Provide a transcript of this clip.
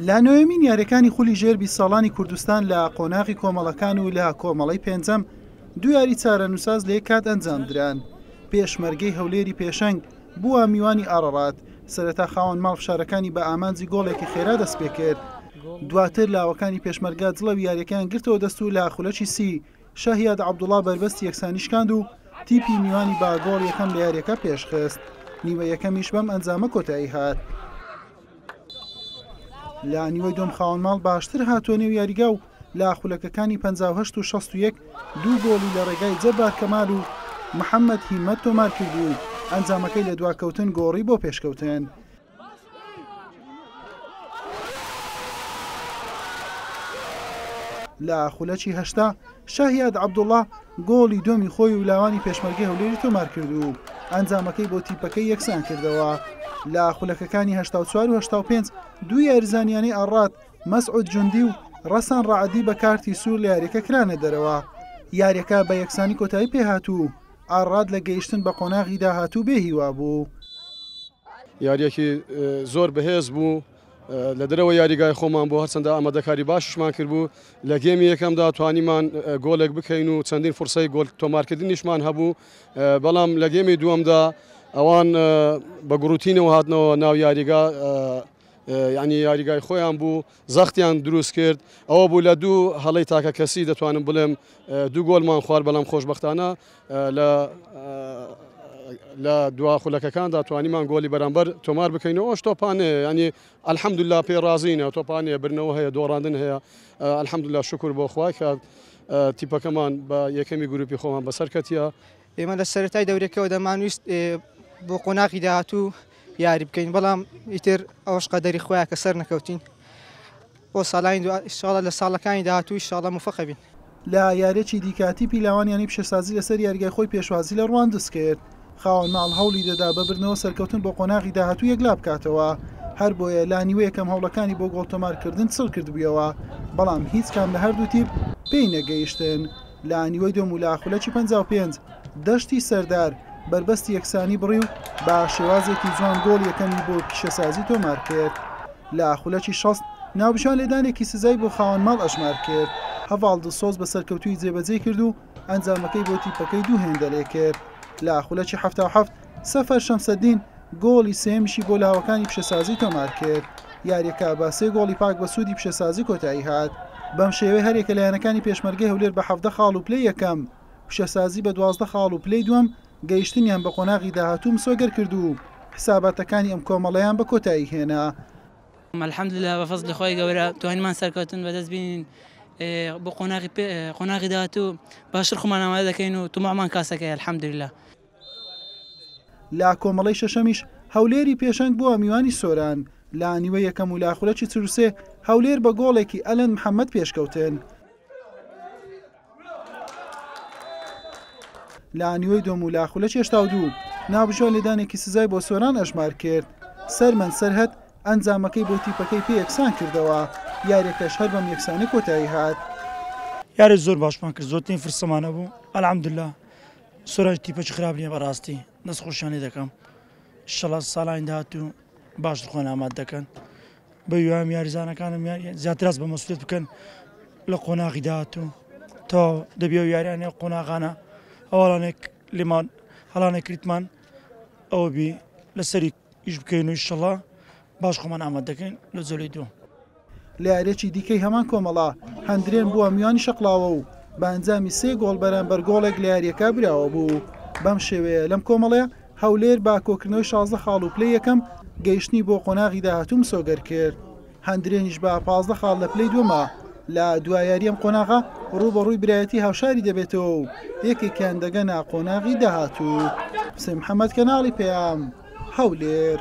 لە نوێمین یاریەکانی خولی ژێر 20 ساڵانی کوردستان لە قۆناغی کۆمەڵەکان و لە کۆمەڵەی پێنجەم دوو یاری چارەنووساز لە یەک کات ئەنجامدران. پێشمەرگەی هەولێری پێشەنگ بووە میوانی ئاڕەڕات، سەرەتا خاوەن ماڵ فشارەکانی بە ئامانجی گۆڵێکی خێرا دەست پێ کرد. دواتر لاوەکانی پێشمەرگە جڵەوی یاریەکان گرتەوە دەست و لە خولەکی سی شاهیاد عەبدوڵڵا بەربەستی یەکسانی شکاند و تیپی میوانی با گۆڵ یەکەم لە یاریەکە پێشخست. نیوە یەکەمیش بەم ئەنجامە کۆتایی هات. لە نیوەی دۆم خاوەن ماڵ باشتر هاتووە نێو یاریگا و لە خولەکەکانی 58 و 61 دوو گۆڵی لە ڕێگای جەبار کەمال و محەممەد هیمەت تۆمار کردو و ئەنجامەکەی لە دواکەوتن گۆڕی بۆ پێشکەوتن. لە خولەکی هەشتا شاهیاد عەبدوڵڵا گۆڵی دۆمی خۆی و لاوانی پێشمەرگەی هەولێری تۆمار کردو و ئەنجامەکەی بۆ تیپەکەی یەکسان کردەوە. لە خولەکەکانی 84 و 85 دوو یاریزانیانەی ئاڕات مەسعود جوندی و ڕەسان ڕەعەدی بە کارتی سوور لە یاریەکە کرانە دەرەوە. یاریەکە بە یەکسانی کۆتایی پێهاتوو، ئاڕات لە گەیشتن بە قۆناغی داهاتوو بێهیوا بوو. یاریەکی زۆر بەهێز بوو لە دەرەوە یاریگای خۆمان بۆ هەرچەندە ئامادەکاری باششمان کردبوو. لە گێمی یەکەمدا توانیمان گۆلێک بکەین و چەندین فرسەی گۆل تۆمارکردنیشمان هەبوو، بەڵام لە گێمی دووەمدا ئەوان بە گروتینەوە هاتنەوە ناو یاریگا، یعنی یاریگای خۆیان بوو، زەختیان دروست کرد. ئەوە بوو لە دوو هەڵەی تاکە کەسی دەتوانم بڵێم دوو گۆلمان خوارد، بەڵام خۆشبەختانە لە دوا خولەکەکاندا توانیمان گۆلی بەرامبەر تۆمار بکەینەوە. ئەوش تۆپانەیە، ینی ئەلحەمدولیلا پێ ڕازینە، تۆپانەیە برنەوە هەیە، دۆڕاندن هەیە. ئەلحەمدولیلا شکر بۆ خوای کە تیپەکەمان بە یەکەمی گروپی خۆمان بەسەر کەتیە. ئێمە لە سەرەتای دەورێکەوە دەمانویست بۆ قۆناغی داهاتوو یاری بکەین، بەڵام ئیتر ئەوەش قەدەری خۆیان کە سەر نەکەوتین. بۆ ساڵانی ئینشاڵڵا لە ساڵەکانی داهاتوو ئینشاڵڵا موفەقە بین. لە یارێکی دیکاتی پیلاوانیانی پیشەسازی لەسەر یاریگای خۆی پێشوازی لە ڕوان دەست کرد. خاوەن ماڵ هەوڵی دەدا ببرنەوە سەرکەوتن بۆ قۆناغی داهاتوو یەکلا بکاتەوە، هەر بۆیە لا نیوە یەکەم هەوڵەکانی بۆ گۆڵ تۆمارکردن چڵ کردبوویەوە، بەڵام هیچ کام لە هەردوو تیپ پێی نەگەیشتن. لە نیوەی دۆم و لە خولەکی 55 دەشتی سەردار بربەستی یەکسانی بڕی و بە شێوازێکی جوان گۆڵ یەکەمی بۆ پیشەسازی تۆمار کرد. لە خولەکی 60 ناوبشان لێدانێکی سزای بۆ خاوەن ماڵ ئەژمار کرد. هەڤاڵ دڵسۆز بە سەرکەوتوی جێبەجێ کرد و ئەنجامەکەی بۆ تیپەکەی دوو هێندە لێ کرد. لە خولەکی 77 سەفەر شەمسەدین گۆڵی سێمیشی بۆ لاوەکانی پیشەسازی تۆمار کرد. یاریەکە بە سێ گۆڵی پاک بە سوودی پیشەسازی کۆتایی هات. بەم شێوەیە هەرێکە لایەنەکانی پێشمەرگەی هەولێر بە 17 خاڵ و پلەی یەکەم، پیشەسازی بە 12 خاڵ و پلەی دووەم گەیشتنیان بە قۆناغی داهاتوو مسۆگەر کرد و حساباتەکانی ئەم کۆمەڵەیان بە کۆتایی هێنا. الحەمدوللا بە فەزلی خۆی گەورە توانیمان سەرکەوتن بەدەست بینین بۆ قۆناغی داهاتوو باشتر خۆمان ئامادە دەکەین و تومامان کاسەکەی الحەمدوللا. لە کۆمەڵەی شەشەمیش هەولێری پێشەنگ بووە میوانی سۆران. لە نیوە یەکەم و لە خولەکی 43 هەولێر بە گۆڵێکی ئەلەن محەممەد پێشکەوتن. لە نیوەی دۆم و لە خولەکی 82 ناوبژۆ لێدانێکی سزای بۆ سۆران ئەژمار کرد. سەرمەند سەرهەد ئەنجامەکەی بۆ تیپەکەی پێ یەکسان کردەوە. یاریەکەش هەر بەم یەکسانی کۆتایی هات. یاری زۆر باشمان کرد، زۆرترین فرسەمانە بوو. ئەلحەمدولیلا سۆران تیپەکی خراپ نییە، بەڕاستی دەست خۆشیانی دەکەم. ئینشەڵڵا ساڵانی داهاتوو باشتر خۆیان ئامادە دەکەن، بە ویوام یاریزانەکانم زیاتر ئەس بە مەسئولیت بکەن لە قۆناغی داهاتوو تا دەبێ و یاریانەیە قۆناغانە ئەوڵانێک لێمان هەڵانێک کریتمان ئەوە بی لەسەری ئیش بکەین و ئینشەڵڵا باش خۆمان ئامادە دەکەین لە جۆلەی دووەم. لە یارێکی دیکەی هەمان کۆمەڵا هەندرێن بووە میوانی شەقڵاوە و بە ئەنجامی سێ گۆڵ بەرامبەر گۆڵێک لە یاریەکە براوە بوو. بەم شێوەیە لەم کۆمەڵەیە هەولێر با کۆکردنەوەی 16 خاڵ و پلەی یەکەم گەیشتنی بۆ قۆناغی داهاتوو مسۆگەر کرد. هەندرێنیش بە 15 خاڵ لە پلەی دووەمە لە دوایاری ئەم قۆناغا ڕووبەڕووی برایەتی هاوشاری دەبێتەوە و یەکێکیان دەگەنە قۆناغی داهاتوو. حوسێن محەممەد کەناڵی پێیام هەولێر.